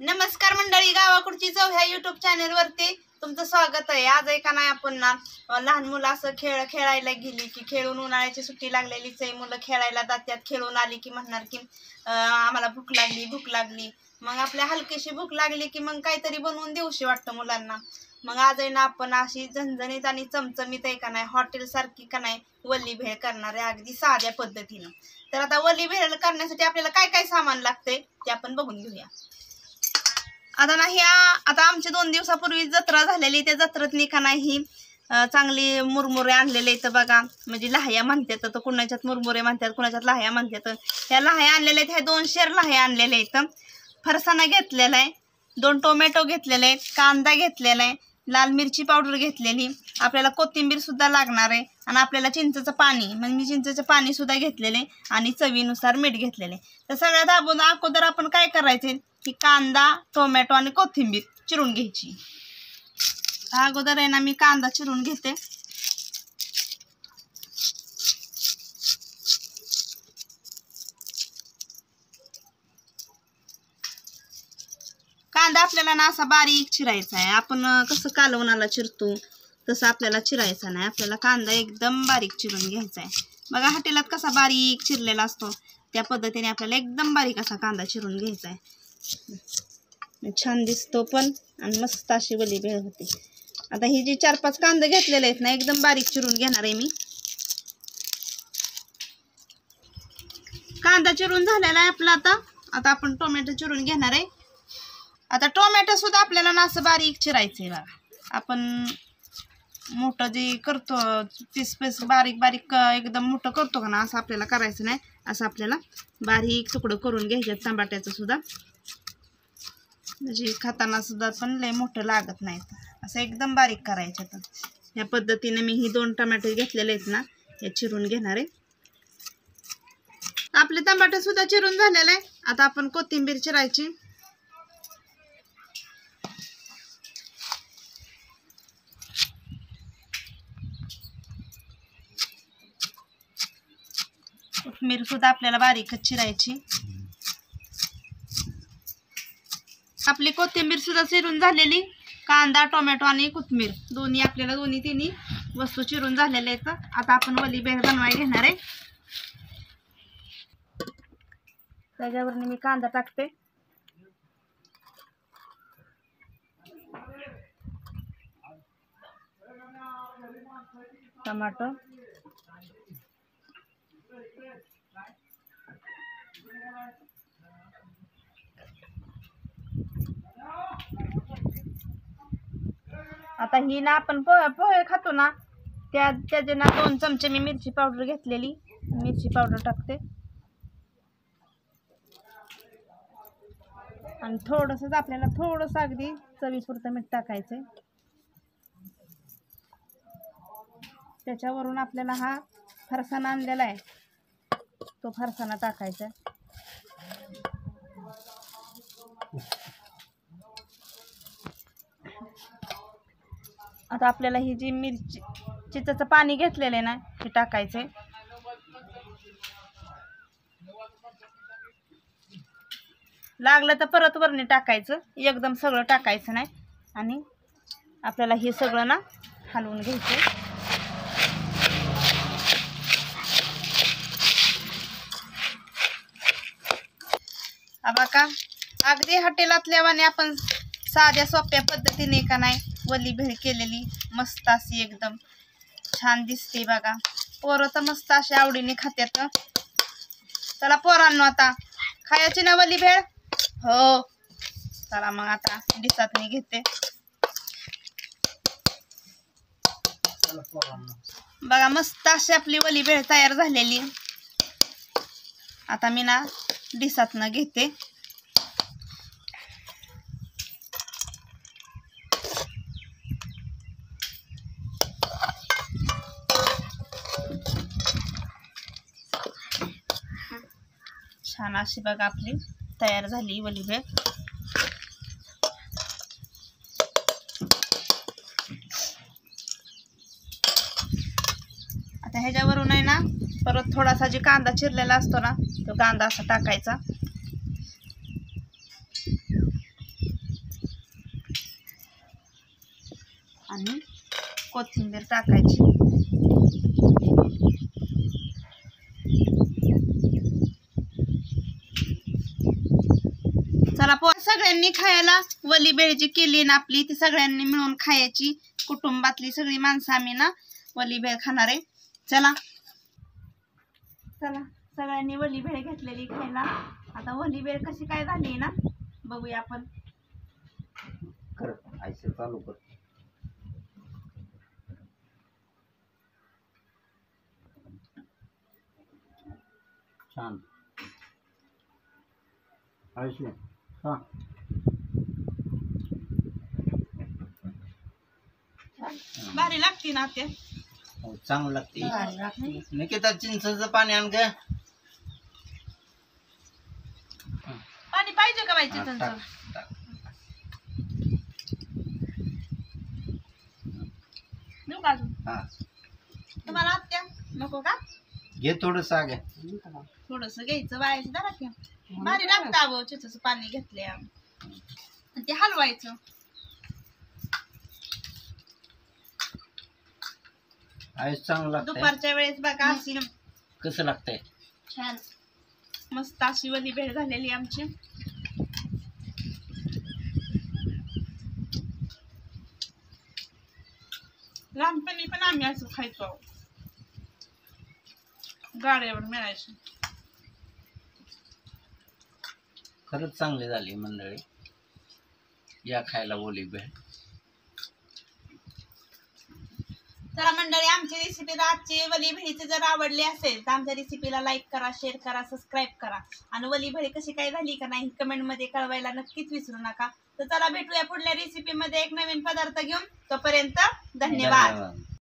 नमस्कार मंडळी, गावाकडची चव ह्या युट्यूब चॅनल वरती तुमचं स्वागत आहे। आज एका नाही आपण ना लहान मुलं असं खेळायला गेली की खेळून उन्हाळ्याची सुट्टी लागलेलीच आहे, मुलं खेळायला जातात, खेळून आली की म्हणणार की आम्हाला भूक लागली। मग आपल्या हलकीशी भूक लागली की मग काहीतरी बनवून देऊशी वाटतं मुलांना। मग आज आहे ना आपण अशी झणझणीत आणि चमचमीत आहे का नाही हॉटेल सारखी का नाही वल्ली भेळ करणार आहे अगदी साध्या पद्धतीनं। तर आता वल्ली भेळ करण्यासाठी आपल्याला काय काय सामान लागतंय ते आपण बघून घेऊया। आता आमच्या 2 दिवसापूर्वी जत्रा झालेली, त्या जत्रेतनी का नाही चांगली मुरमुरे आणलेले आहेत बघा, म्हणजे लाह्या म्हणतात, तर कुणाच्यात मुरमुरे म्हणतात कुणाच्यात लाह्या म्हणतात। ह्या लाह्या आणलेल्या आहेत, ह्या 2 शेर लाह्या आणलेल्या आहेत, फरसाणा घेतलेला आहे, 2 टोमॅटो घेतलेले आहेत, कांदा घेतलेला आहे, लाल मिरची पावडर घेतलेली, आपल्याला कोथिंबीर सुद्धा लागणार आहे, आणि आपल्याला चिंचेचं पाणी म्हणजे मी चिंचेचं पाणी सुद्धा घेतलेले आणि चवीनुसार मीठ घेतलेले। तर सगळ्यात अगोदर आपण काय करायचे की कांदा टोमॅटो आणि कोथिंबीर चिरून घ्यायची। अगोदर आहे ना मी कांदा चिरून घेते। कांदा आपल्याला ना असा बारीक चिरायचा आहे, आपण कसं कालवणाला चिरतो तसं आपल्याला चिरायचा नाही, आपल्याला कांदा एकदम बारीक चिरून घ्यायचा आहे। बघा हॉटेलात कसा बारीक चिरलेला असतो त्या पद्धतीने आपल्याला एकदम बारीक असा कांदा चिरून घ्यायचा आहे, छान दिसतो पण आणि मस्त अशी वल्ली भेळ होते। आता ही जी 4-5 कांदे घेतलेले आहेत ना एकदम बारीक चिरून घेणार आहे मी। कांदा चिरून झालेला आहे आपला। आता आपण टोमॅटो चिरून घेणार आहे। आता टोमॅटो सुद्धा आपल्याला ना असं बारीक चिरायचं आहे बघा, आपण मोठं जे करतो पीस बारीक एकदम मोठं करतो का ना असं आपल्याला करायचं नाही, असं आपल्याला बारीक तुकडं करून घ्यायचे टमाट्याचं सुद्धा, म्हणजे खाताना सुद्धा पण लय मोठं लागत नाही, असं एकदम बारीक करायचं। तर या पद्धतीने मी ही 2 टमाटे घेतलेले आहेत ना हे चिरून घेणार आहे। आपले टमाटे सुद्धा चिरून झालेले आहे। आता आपण कोथिंबीर चिरायची। कोथिंबीर सुद्धा आपल्याला बारीकच चिरायची। आपली कोथिंबीर सुद्धा चिरून झालेली, कांदा टोमॅटो आणि कोथिंबीर दोन्ही तिन्ही वस्तू चिरून झालेल्या आहेत। आता आपण वल्ली भेळ बनवायला घेणार आहे। त्याच्यावर मी कांदा टाकते, टमाटो, आता ही ना आपण पोहे खातो ना त्याचे ना 2 चमचे मी मिरची पावडर घेतलेली, मिरची पावडर टाकते आणि थोडंसं आपल्याला थोडंसं अगदी चवीपुरतं मीठ टाकायचं। त्याच्यावरून आपल्याला हा फरसाणा आणलेला आहे तो फरसाणा टाकायचा। आता आपल्याला ही जी चिंचेचं पाणी घेतलेलं आहे ना हे टाकायचंय। लागलं तर परत वरणी टाकायचं, एकदम सगळं टाकायचं नाही, आणि आपल्याला हे सगळं ना हलवून घ्यायचं। बघा अगदी हॉटेलातल्यावाने आपण साध्या सोप्या पद्धतीने का नाही वल्ली भेळ केलेली, मस्त अशी एकदम छान दिसते बघा। पोरं तर मस्त अशी आवडीने खात्यात। चला पोरांनो आता खायची ना वल्ली भेळ? हो चला मग आता डिसात मी घेते। बघा मस्त अशी आपली वल्ली भेळ तयार झालेली। आता मी ना डिसातनं घेते। छान अशी बघा आपली तयार झाली वल्ली भेळ। आता ह्याच्यावरून आहे ना परत थोडासा जे कांदा चिरलेला असतो ना तो कांदा असा टाकायचा। आणि कोथिंबीर टाकायची. चला सगळ्यांनी खायला वली भेळ जी केली ना आपली ती सगळ्यांनी मिळून खायची. कुटुंबातली सगळी माणसं आम्ही ना वली भेळ खाणार आहे. चला चला सगळ्यांनी वली भेळ घेतलेली खायला. आता वली भेळ कशी काय झाली ना बघूया आपण. कर आयसे चालू कर. छान आयसे हा भारी लागते ना ते. हो चांगलं लागते. निकिता चिंचेचं पाणी आण ग. पाणी पाहिजे का बाई चिंचेचं? टाक टाक. देऊ का अजून? हा तुम्हाला आत्या नको का? घे थोडंसं आगे. थोडस घ्यायचं बायाचं जरा की. भारी लागतं अहो चिंचेचं पाणी घेतल्या आणि ते हलवायचं. आयस चांगलं लागतंय. दुपारच्या वेळेस बघा अशी कसं लागतंय? छान मस्त अशी वली भेळ झालेली आमची. लहानपणी पण आम्ही असं खायचो. गाड्यावर मिळायचं. खरंच चांगली झाली मंडळी. या खायला ओली भेळ. चला मंडळी आमची रेसिपी आजची वली भेळीची जर आवडली असेल तर आमच्या रेसिपीला लाईक करा, शेअर करा, सबस्क्राईब करा आणि वली भेळी कशी काय झाली का नाही कमेंट मध्ये कळवायला नक्कीच विसरू नका. तर चला भेटूया पुढल्या रेसिपी मध्ये एक नवीन पदार्थ घेऊन. तोपर्यंत धन्यवाद.